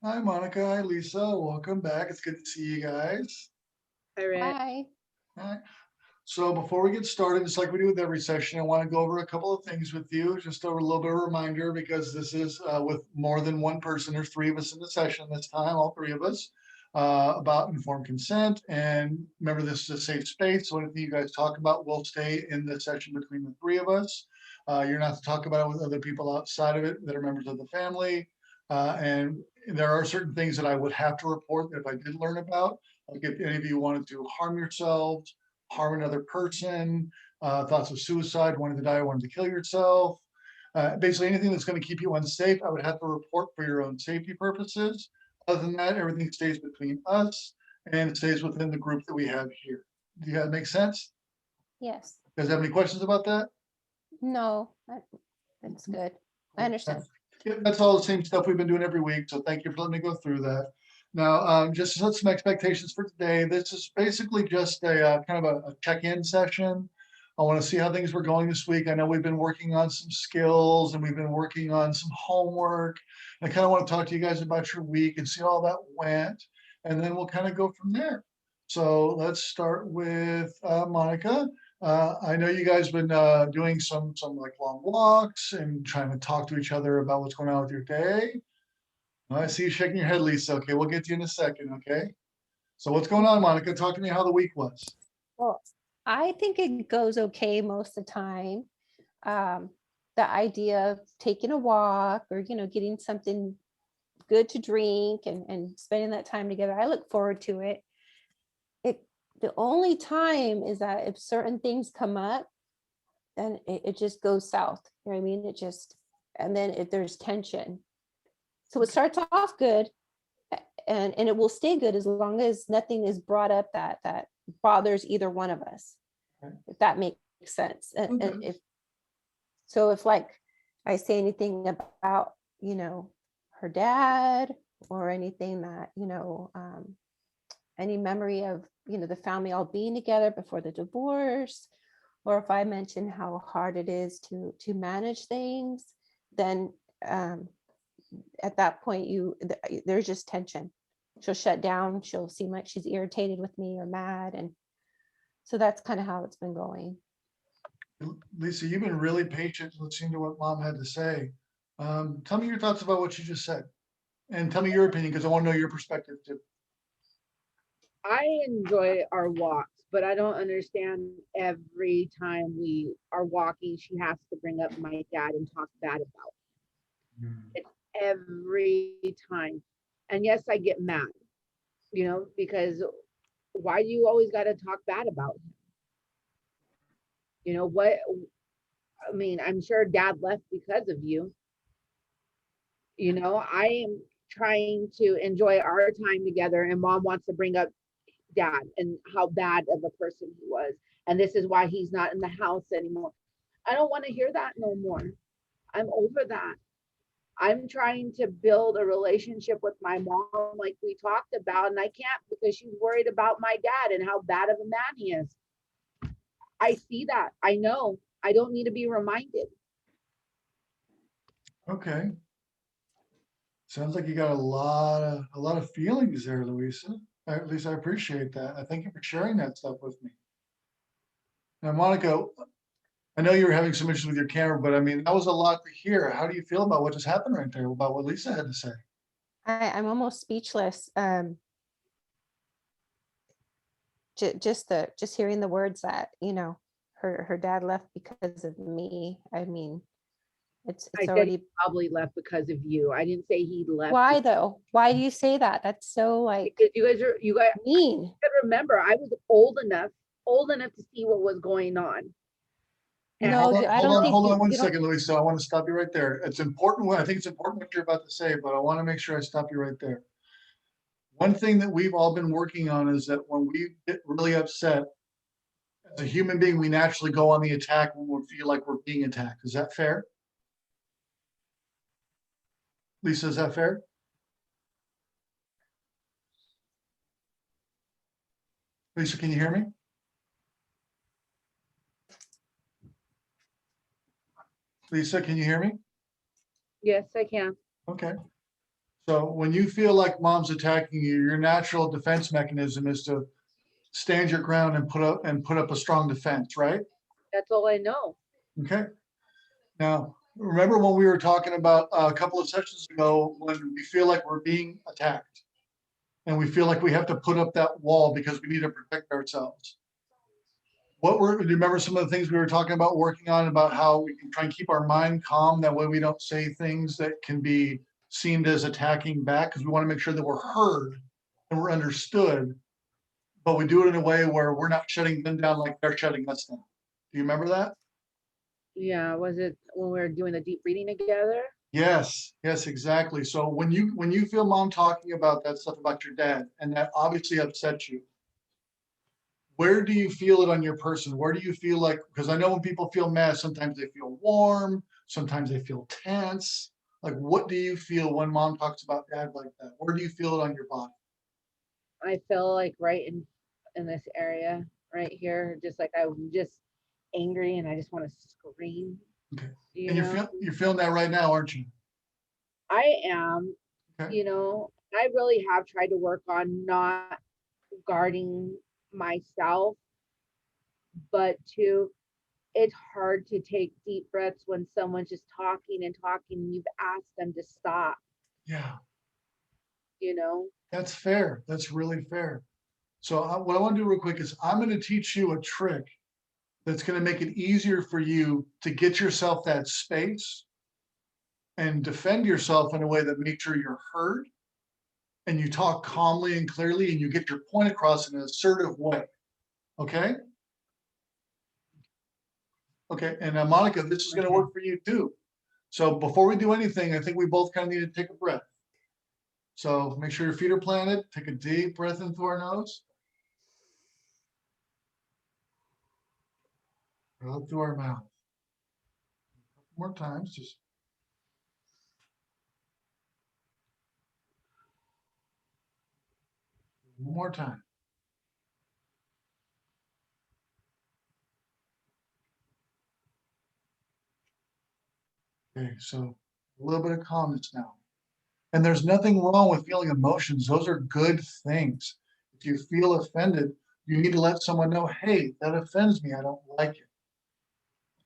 Hi, Monica. Hi, Lisa. Welcome back. It's good to see you guys. Hi, Rick. Hi. All right. So before we get started, just like we do with every session, I want to go over a couple of things with you. Just a little bit of a reminder because this is with more than one person. There's three of us in the session this time, all three of us, about informed consent. And remember, this is a safe space. So anything you guys talk about will stay in the session between the three of us. You're not to talk about it with other people outside of it that are members of the family. And there are certain things that I would have to report that if I did learn about, like if any of you wanted to harm yourselves, harm another person, thoughts of suicide, wanting to die, wanting to kill yourself. Basically, anything that's going to keep you unsafe, I would have to report for your own safety purposes. Other than that, everything stays between us and it stays within the group that we have here. Do that make sense? Yes. You guys have any questions about that? No, that's good. I understand. Yeah, that's all the same stuff we've been doing every week. So thank you for letting me go through that. Now, just to set some expectations for today. This is basically just a kind of a check-in session. I want to see how things were going this week. I know we've been working on some skills and we've been working on some homework. I kind of want to talk to you guys about your week and see how that went. And then we'll kind of go from there. So let's start with Monica. I know you guys been doing some like long walks and trying to talk to each other about what's going on with your day. I see you shaking your head, Lisa. Okay, we'll get to you in a second, okay? So what's going on, Monica? Talk to me how the week was. Well, I think it goes okay most of the time. Um, the idea of taking a walk or, getting something good to drink and spending that time together, I look forward to it. The only time is that if certain things come up, then it just goes south. You know what I mean? And then if there's tension. So it starts off good and it will stay good as long as nothing is brought up that bothers either one of us, if that makes sense. And if like I say anything about, her dad or anything that, any memory of, the family all being together before the divorce, or if I mention how hard it is to manage things, then at that point there's just tension. She'll shut down, she'll seem like she's irritated with me or mad, and so that's kind of how it's been going. Lisa, you've been really patient listening to what Mom had to say. Tell me your thoughts about what you just said, and tell me your opinion because I want to know your perspective too. I enjoy our walks, but I don't understand every time we are walking, she has to bring up my dad and talk bad about it every time. And yes, I get mad, because why do you always got to talk bad about him? What? I mean, I'm sure dad left because of you. I am trying to enjoy our time together, and mom wants to bring up dad and how bad of a person he was. And this is why he's not in the house anymore. I don't want to hear that no more. I'm over that. I'm trying to build a relationship with my mom like we talked about, and I can't because she's worried about my dad and how bad of a man he is. I see that. I know. I don't need to be reminded. Okay. Sounds like you got a lot of feelings there, Louisa. At least I appreciate that. I thank you for sharing that stuff with me. Now, Monica, I know you were having some issues with your camera, but I mean, that was a lot to hear. How do you feel about what just happened right there, about what Lisa had to say? I'm almost speechless. Just hearing the words that, her dad left because of me. I mean, it's I said he already. probably left because of you. I didn't say he left. Why though? Why do you say that? That's so like Because you guys mean. remember I was old enough to see what was going on. And No, I don't think Hold on you one you don't. second, Louisa. I want to stop you right there. It's important. I think it's important what you're about to say, but I want to make sure I stop you right there. One thing that we've all been working on is that when we get really upset, as a human being, we naturally go on the attack when we feel like we're being attacked. Is that fair? Lisa, is that fair? Lisa, can you hear me? Lisa, can you hear me? yes, I can. Okay. So when you feel like mom's attacking you, your natural defense mechanism is to stand your ground and put up a strong defense, right? That's all I know. Okay. Now, remember when we were talking about a couple of sessions ago, when we feel like we're being attacked and we feel like we have to put up that wall because we need to protect ourselves. Do you remember some of the things we were talking about working on about how we can try and keep our mind calm? That way we don't say things that can be seen as attacking back, because we want to make sure that we're heard and we're understood, but we do it in a way where we're not shutting them down like they're shutting us down. Do you remember that? Yeah, was it when we were doing the deep breathing together? Yes, yes, exactly. So when you feel mom talking about that stuff about your dad, and that obviously upsets you, where do you feel it on your person? Where do you feel like, because I know when people feel mad, sometimes they feel warm, sometimes they feel tense. Like, what do you feel when mom talks about dad like that? Where do you feel it on your body? I feel like right in this area right here, just like I'm just angry and I just want to scream, Okay. you And know. you're feeling that right now, aren't you? I am, Okay. I really have tried to work on not guarding myself, but it's hard to take deep breaths when someone's just talking and talking and you've asked them to stop, Yeah, you know. that's fair. That's really fair. So what I want to do real quick is I'm going to teach you a trick that's going to make it easier for you to get yourself that space and defend yourself in a way that makes sure you're heard and you talk calmly and clearly and you get your point across in an assertive way. Okay? Okay. And Monica, this is going to Okay. work for you too. So before we do anything, I think we both kind of need to take a breath. So make sure your feet are planted. Take a deep breath in through our nose. Out through our mouth. More times, just one more time. Okay, so a little bit of calmness now. And there's nothing wrong with feeling emotions. Those are good things. If you feel offended, you need to let someone know, hey, that offends me. I don't like it.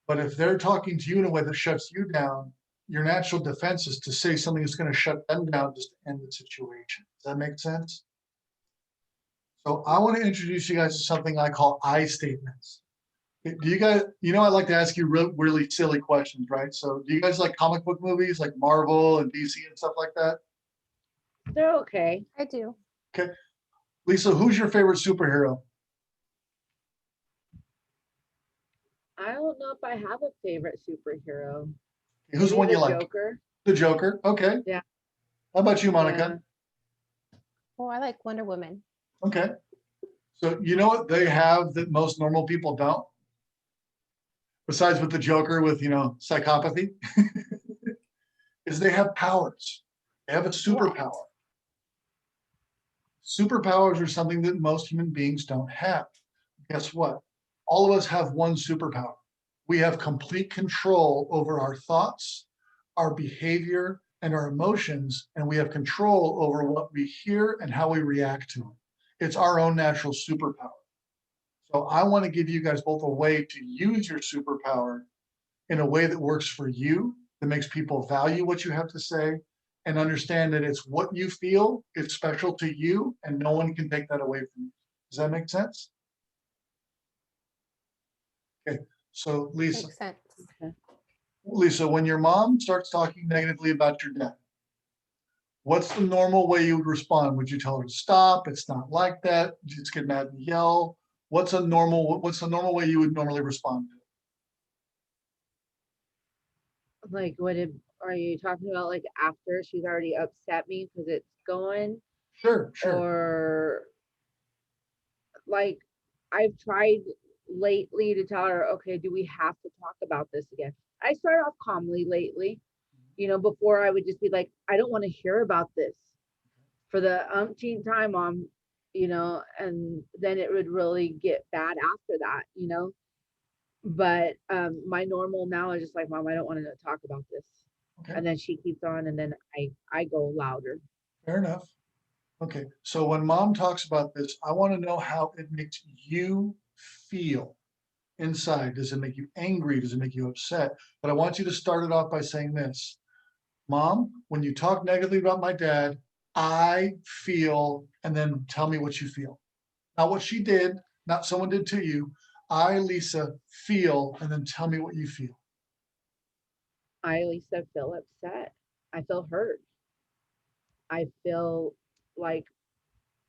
But if they're talking to you in a way that shuts you down, your natural defense is to say something that's going to shut them down just to end the situation. Does that make sense? So I want to introduce you guys to something I call I statements. Do you guys, I like to ask you really silly questions, right? So do you guys like comic book movies like Marvel and DC and stuff like that? They're okay. I do. Okay. Lisa, who's your favorite superhero? I don't know if I have a favorite superhero. Who's the Maybe one the you like? Joker. The Joker. Okay. Yeah. How about you, Yeah. Monica? Oh, I like Wonder Woman. Okay. So you know what they have that most normal people don't? Besides with the Joker with, psychopathy, is they have powers. They have a What? superpower. Superpowers are something that most human beings don't have. Guess what? All of us have one superpower. We have complete control over our thoughts, our behavior, and our emotions, and we have control over what we hear and how we react to it. It's our own natural superpower. So I want to give you guys both a way to use your superpower in a way that works for you, that makes people value what you have to say, and understand that it's what you feel, it's special to you, and no one can take that away from you. Does that make sense? Okay, so Makes sense. Lisa, when your mom starts talking negatively about your dad, what's the normal way you would respond? Would you tell her to stop? It's not like that. Just get mad and yell. What's the normal way you would normally respond to it? Like, are you talking about like after she's already upset me because it's going? Sure. Or like I've tried lately to tell her, okay, do we have to talk about this again? I start off calmly lately, before I would just be like, I don't want to hear about this for the umpteenth time, mom, and then it would really get bad after that. But my normal now is just like, mom, I don't want to talk about this. Okay, and then she keeps on, and then I go louder. fair enough. Okay, so when mom talks about this, I want to know how it makes you feel inside. Does it make you angry? Does it make you upset? But I want you to start it off by saying this. Mom, when you talk negatively about my dad, I feel, and then tell me what you feel. Not what she did, not someone did to you. I, Lisa, feel, and then tell me what you feel. I, Lisa, feel upset. I feel hurt. I feel like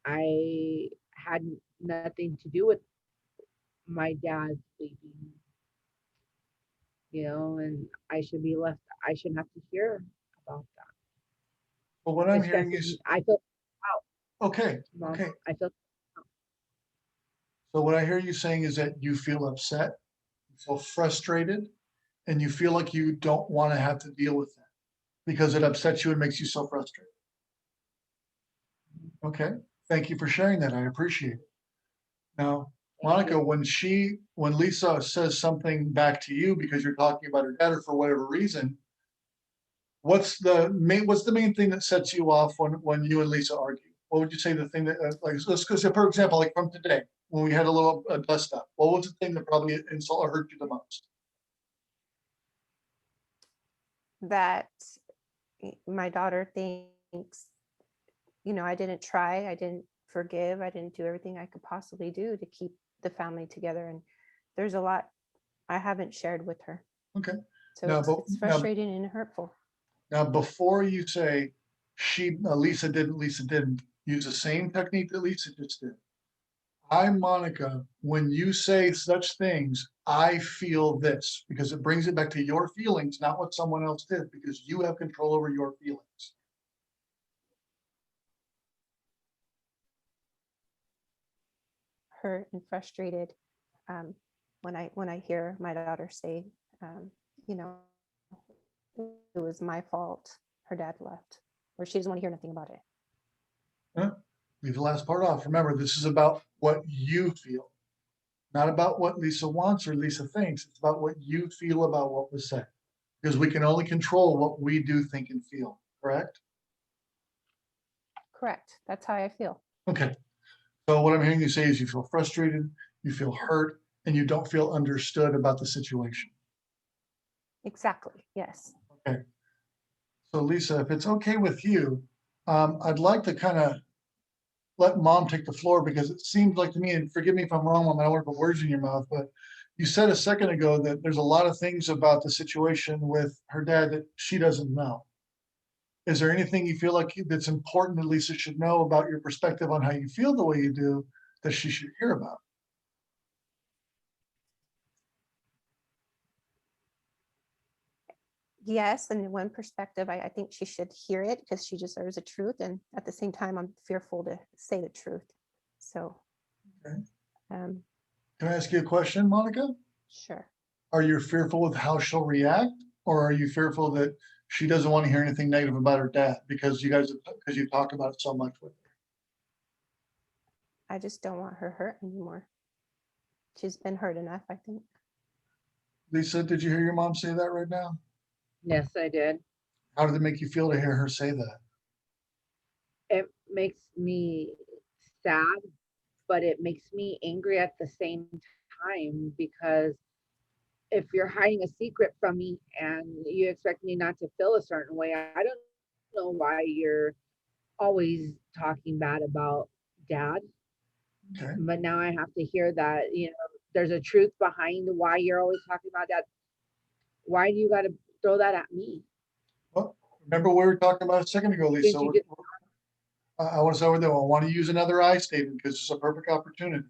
I had nothing to do with my dad leaving, and I should be left. I shouldn't have to hear about that. But what I'm It hearing stresses me. is, I feel out, okay, mom. okay. I feel So what I hear you saying is that you feel upset, you feel frustrated, and you feel like you don't want to have to deal with that because it upsets you and makes you so frustrated. Okay, thank you for sharing that. I appreciate it. Now, Monica, when Lisa says something back to you because you're talking about her dad or for whatever reason, what's the main thing that sets you off when you and Lisa argue? What would you say the thing that like let's go say for example like from today when we had a little dust up? What was the thing that probably insult or hurt you the most? That my daughter thinks, I didn't try, I didn't forgive, I didn't do everything I could possibly do to keep the family together. And there's a lot I haven't shared with her. Okay. So Now, it's frustrating and hurtful. now before you say Lisa didn't use the same technique that Lisa just did. Monica, when you say such things, I feel this because it brings it back to your feelings, not what someone else did, because you have control over your feelings. Hurt and frustrated when I hear my daughter say, you know, it was my fault. Her dad left, or she doesn't want to hear nothing about it. Huh? Leave the last part off. Remember, this is about what you feel, not about what Lisa wants or Lisa thinks. It's about what you feel about what was said, because we can only control what we do, think, and feel. Correct? Correct. That's how I feel. Okay. So what I'm hearing you say is you feel frustrated, you feel hurt, and you don't feel understood about the situation. Exactly. Yes. Okay. So Lisa, if it's okay with you, I'd like to kind of let mom take the floor because it seems like to me, and forgive me if I'm wrong, Mom, I don't want to put words in your mouth, but you said a second ago that there's a lot of things about the situation with her dad that she doesn't know. Is there anything you feel like that's important that Lisa should know about your perspective on how you feel the way you do that she should hear about? Yes. And in one perspective, I think she should hear it because she deserves the truth. And at the same time, I'm fearful to say the truth. So, Okay. um, Can I ask you a question, Monica? sure. Are you fearful with how she'll react, or are you fearful that she doesn't want to hear anything negative about her dad because you talked about it so much with her? I just don't want her hurt anymore. She's been hurt enough, I think. Lisa, did you hear your mom say that right now? yes, I did. How did it make you feel to hear her say that? It makes me sad, but it makes me angry at the same time because if you're hiding a secret from me and you expect me not to feel a certain way, I don't know why you're always talking bad about dad. Okay. But now I have to hear that, there's a truth behind why you're always talking about dad. Why do you got to throw that at me? Well, remember what we were talking about a second ago, Lisa. Didn't you just, I want to start with that. I want to use another I statement because it's a perfect opportunity.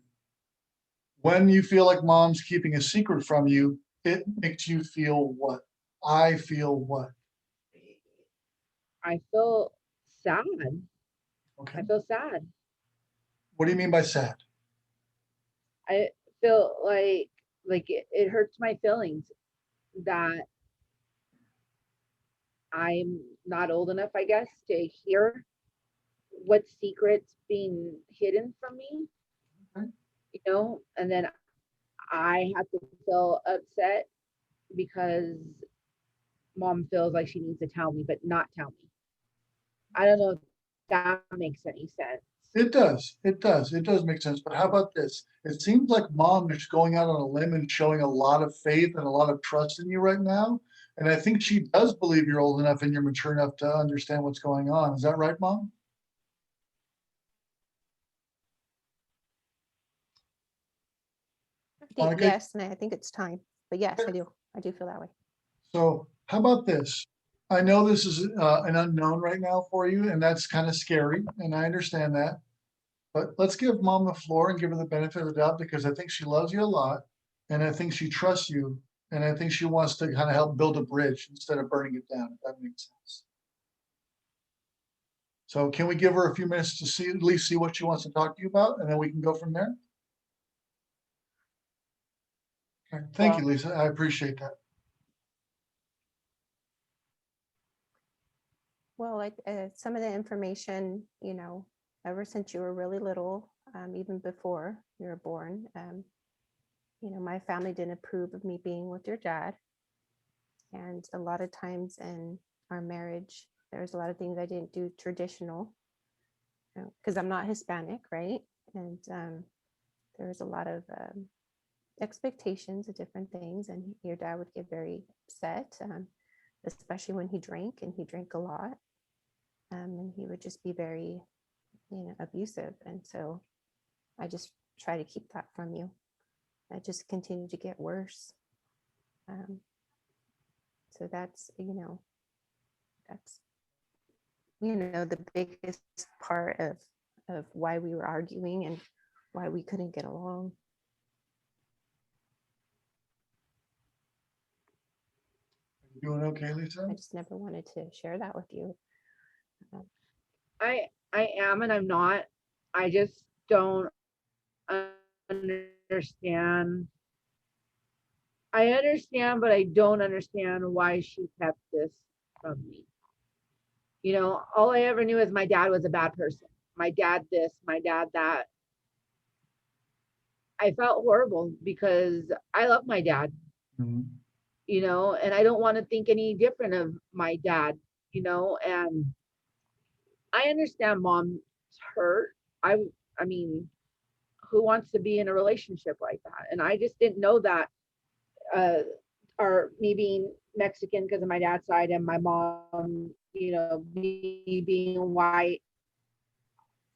When you feel like mom's keeping a secret from you, it makes you feel what? I feel what? I feel sad. Okay. I feel sad. What do you mean by sad? I feel like it hurts my feelings that I'm not old enough, I guess, to hear what secrets being hidden from me, Okay. and then I have to feel upset because mom feels like she needs to tell me, but not tell me. I don't know if that makes any sense. It does, it does, it does make sense, but how about this? It seems like mom is going out on a limb and showing a lot of faith and a lot of trust in you right now. And I think she does believe you're old enough and you're mature enough to understand what's going on. Is that right, Mom? Monica? Yes, and I think it's time, but yes, I do feel that way. So how about this? I know this is an unknown right now for you, and that's kind of scary, and I understand that. But let's give mom the floor and give her the benefit of the doubt because I think she loves you a lot. And I think she trusts you. And I think she wants to kind of help build a bridge instead of burning it down, if that makes sense. So can we give her a few minutes to see, at least see what she wants to talk to you about, and then we can go from there? Okay, thank you, Lisa. I appreciate that. Well, like some of the information, ever since you were really little, even before you were born, my family didn't approve of me being with your dad. And a lot of times in our marriage, there's a lot of things I didn't do traditional because I'm not Hispanic, right? And there was a lot of expectations of different things, and your dad would get very upset, especially when he drank, and he drank a lot. And he would just be very, abusive. And so I just try to keep that from you. I just continue to get worse. So that's the biggest part of why we were arguing and why we couldn't get along. You doing okay, Lisa? I just never wanted to share that with you. I am and I'm not. I just don't understand. I understand, but I don't understand why she kept this from me. All I ever knew is my dad was a bad person. My dad this, my dad that. I felt horrible because I love my dad, Mhm. And I don't want to think any different of my dad, and I understand mom's hurt. I mean, who wants to be in a relationship like that? And I just didn't know that, or me being Mexican because of my dad's side and my mom, me being white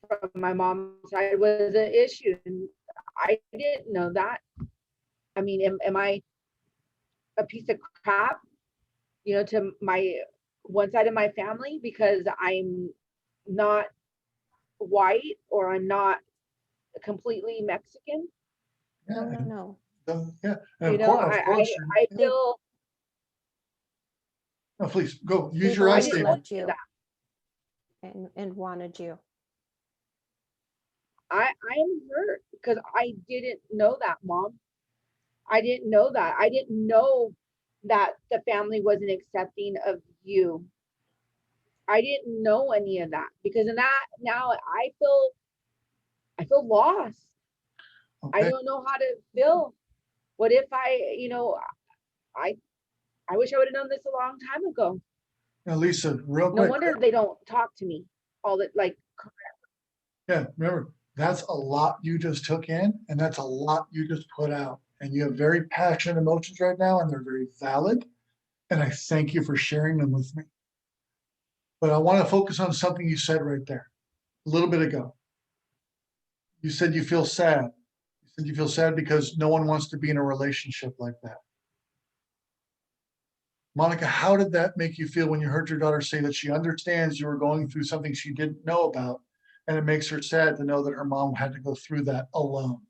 from my mom's side was an issue. And I didn't know that. I mean, am I a piece of crap, to my one side of my family because I'm not white or I'm not completely Mexican? No, Yeah, no, no. yeah. And of course, I feel no, please go use They've your I always statement. loved you and wanted you. I am hurt because I didn't know that, Mom. I didn't know that. I didn't know that the family wasn't accepting of you. I didn't know any of that because in that now I feel lost. I Okay. don't know how to feel. What if I I wish I would have done this a long time ago. Now, Lisa, real No quick. wonder they don't talk to me all the like. Yeah, remember, that's a lot you just took in, and that's a lot you just put out. And you have very passionate emotions right now, and they're very valid. And I thank you for sharing them with me. But I want to focus on something you said right there a little bit ago. You said you feel sad. You said you feel sad because no one wants to be in a relationship like that. Monica, how did that make you feel when you heard your daughter say that she understands you were going through something she didn't know about? And it makes her sad to know that her mom had to go through that alone.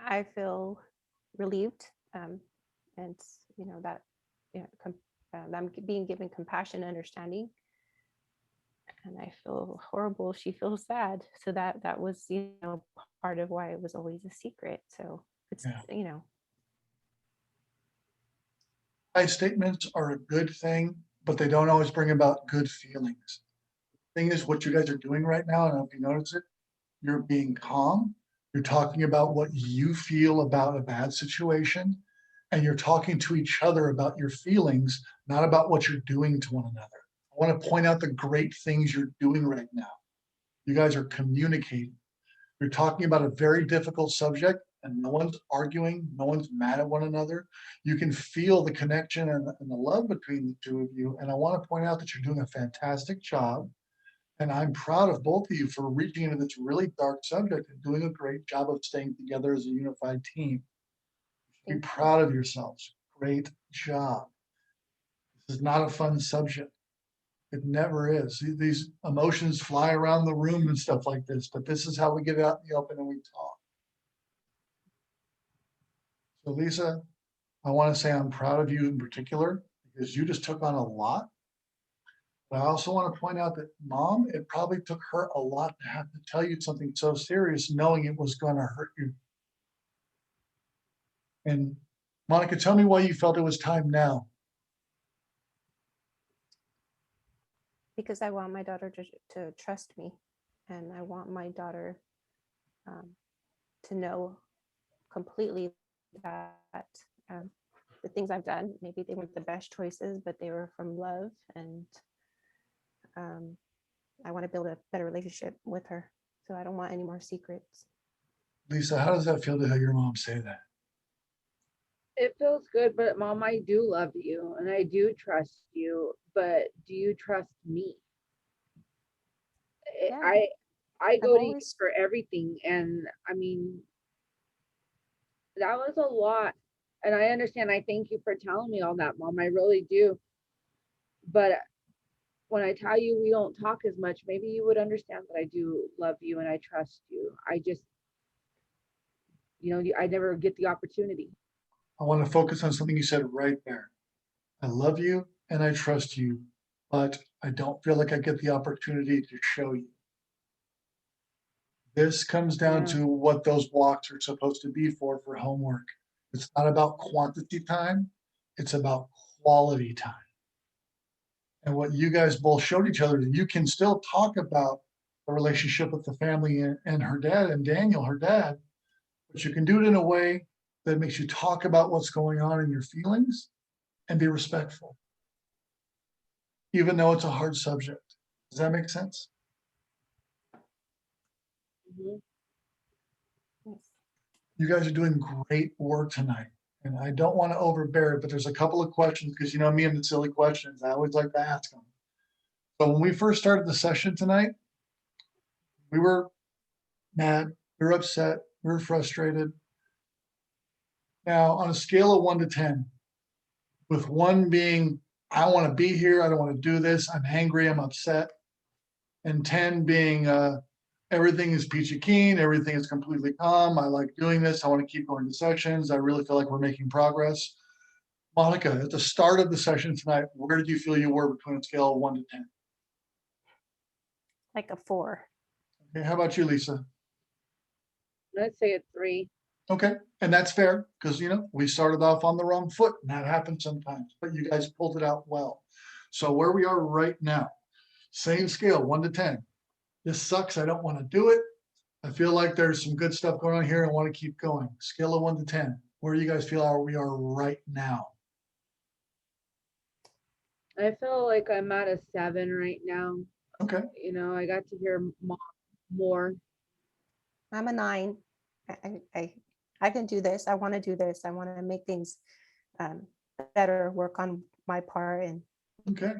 I feel relieved, and that I'm being given compassion and understanding, and I feel horrible. She feels sad, so that was part of why it was always a secret. So it's Yeah. I statements are a good thing, but they don't always bring about good feelings. Thing is, what you guys are doing right now, and I hope you notice it, you're being calm You're talking about what you feel about a bad situation, and you're talking to each other about your feelings, not about what you're doing to one another. I want to point out the great things you're doing right now. You guys are communicating. You're talking about a very difficult subject, and no one's arguing, no one's mad at one another. You can feel the connection and the love between the two of you. And I want to point out that you're doing a fantastic job. And I'm proud of both of you for reaching into this really dark subject and doing a great job of staying together as a unified team. Be Thank you. proud of yourselves. Great job. This is not a fun subject. It never is. These emotions fly around the room and stuff like this, but this is how we get out in the open and we talk. So Lisa, I want to say I'm proud of you in particular because you just took on a lot. But I also want to point out that Mom, it probably took her a lot to have to tell you something so serious, knowing it was going to hurt you. And Monica, tell me why you felt it was time now. Because I want my daughter to trust me, and I want my daughter to know completely that the things I've done, maybe they weren't the best choices, but they were from love, and I want to build a better relationship with her. So I don't want any more secrets. Lisa, how does that feel to hear your mom say that? It feels good, but Mom, I do love you and I do trust you, but do you trust me? Yeah. I I've go to you always for everything, and I mean, that was a lot. And I understand. I thank you for telling me all that, Mom. I really do. But when I tell you we don't talk as much, maybe you would understand that I do love you and I trust you. I just, I never get the opportunity. I want to focus on something you said right there. I love you and I trust you, but I don't feel like I get the opportunity to show you. This comes down Yeah. to what those blocks are supposed to be for homework. It's not about quantity time, it's about quality time. And what you guys both showed each other, you can still talk about the relationship with the family and her dad and Daniel, her dad, but you can do it in a way that makes you talk about what's going on in your feelings and be respectful, even though it's a hard subject. Does that make sense? Mhm. yes. You guys are doing great work tonight. And I don't want to overbear it, but there's a couple of questions because you know me and the silly questions. I always like to ask them. So when we first started the session tonight, we were mad, we were upset, we were frustrated. Now, on a scale of 1 to 10, with 1 being, I want to be here, I don't want to do this, I'm angry, I'm upset, and 10 being, everything is peachy keen, everything is completely calm, I like doing this, I want to keep going to sessions, I really feel like we're making progress. Monica, at the start of the session tonight, where did you feel you were between a scale of 1 to 10? Like a 4. Okay, how about you, Lisa? Let's say it's 3. Okay, and that's fair because we started off on the wrong foot and that happens sometimes, but you guys pulled it out well. So where we are right now, same scale, 1 to 10. This sucks. I don't want to do it. I feel like there's some good stuff going on here. I want to keep going. Scale of 1 to 10. Where do you guys feel we are right now? I feel like I'm at a 7 right now. Okay, I got to hear Mom more. I'm a 9. I can do this. I want to do this. I want to make things better, work on my part, and okay,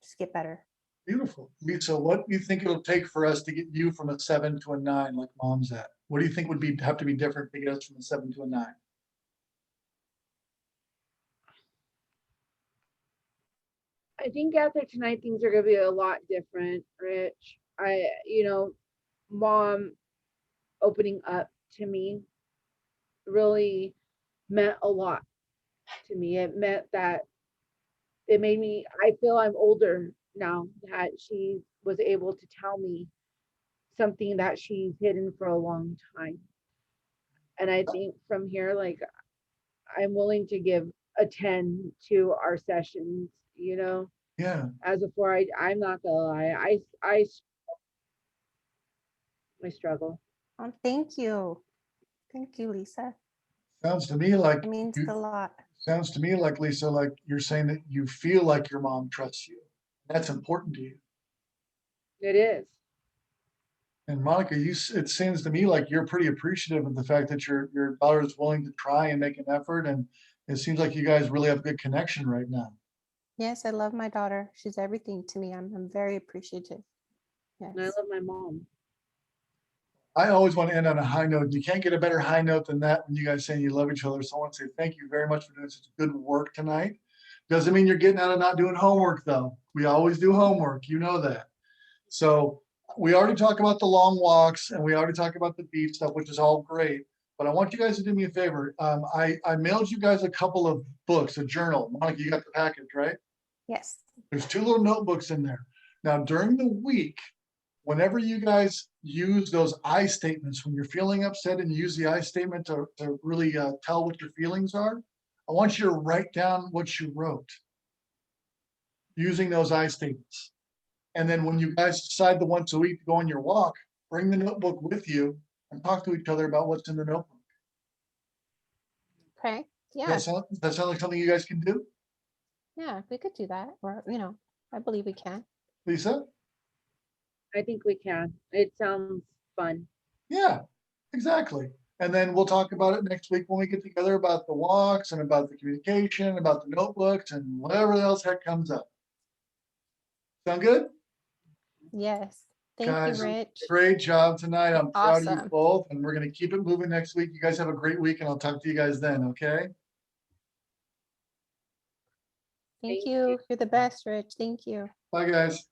just get better. beautiful. Lisa, what do you think it'll take for us to get you from a 7 to a 9 like Mom's at? What do you think would have to be different to get us from a 7 to a 9? I think after tonight, things are going to be a lot different, Rich. Mom opening up to me really meant a lot to me. It meant that I feel I'm older now that she was able to tell me something that she's hidden for a long time. And I think from here, like, I'm willing to give a 10 to our sessions, Yeah, as before. I'm not gonna lie. I struggle. Thank you. Thank you, Lisa. Sounds to me like It means you, a lot. sounds to me like, Lisa, like you're saying that you feel like your mom trusts you. That's important to you. It is. And Monica, it seems to me like you're pretty appreciative of the fact that your daughter is willing to try and make an effort. And it seems like you guys really have a good connection right now. Yes, I love my daughter. She's everything to me. I'm very appreciative. And I Yes. love my mom. I always want to end on a high note. You can't get a better high note than that when you guys say you love each other. So I want to say thank you very much for doing such good work tonight. Doesn't mean you're getting out of not doing homework though. We always do homework. You know that. So we already talked about the long walks and we already talked about the beach stuff, which is all great. But I want you guys to do me a favor. I mailed you guys a couple of books, a journal. Monica, you got the package, right? Yes. There's 2 little notebooks in there. Now, during the week, whenever you guys use those I statements, when you're feeling upset and you use the I statement to really tell what your feelings are, I want you to write down what you wrote using those I statements. And then when you guys decide the once a week to go on your walk, bring the notebook with you and talk to each other about what's in the notebook. Okay. Does Yeah. that sound like something you guys can do? Yeah. We could do that. Or, I believe we can. Lisa? I think we can. It sounds fun. Yeah, exactly. And then we'll talk about it next week when we get together about the walks and about the communication, about the notebooks and whatever else heck comes up. Sound good? Yes. Thank Guys, you, Rich. great job tonight. I'm proud of you Awesome. both, and we're going to keep it moving next week. You guys have a great week, and I'll talk to you guys then, okay? Thank Thank you. You're the best, Rich. Thank you. Bye, guys.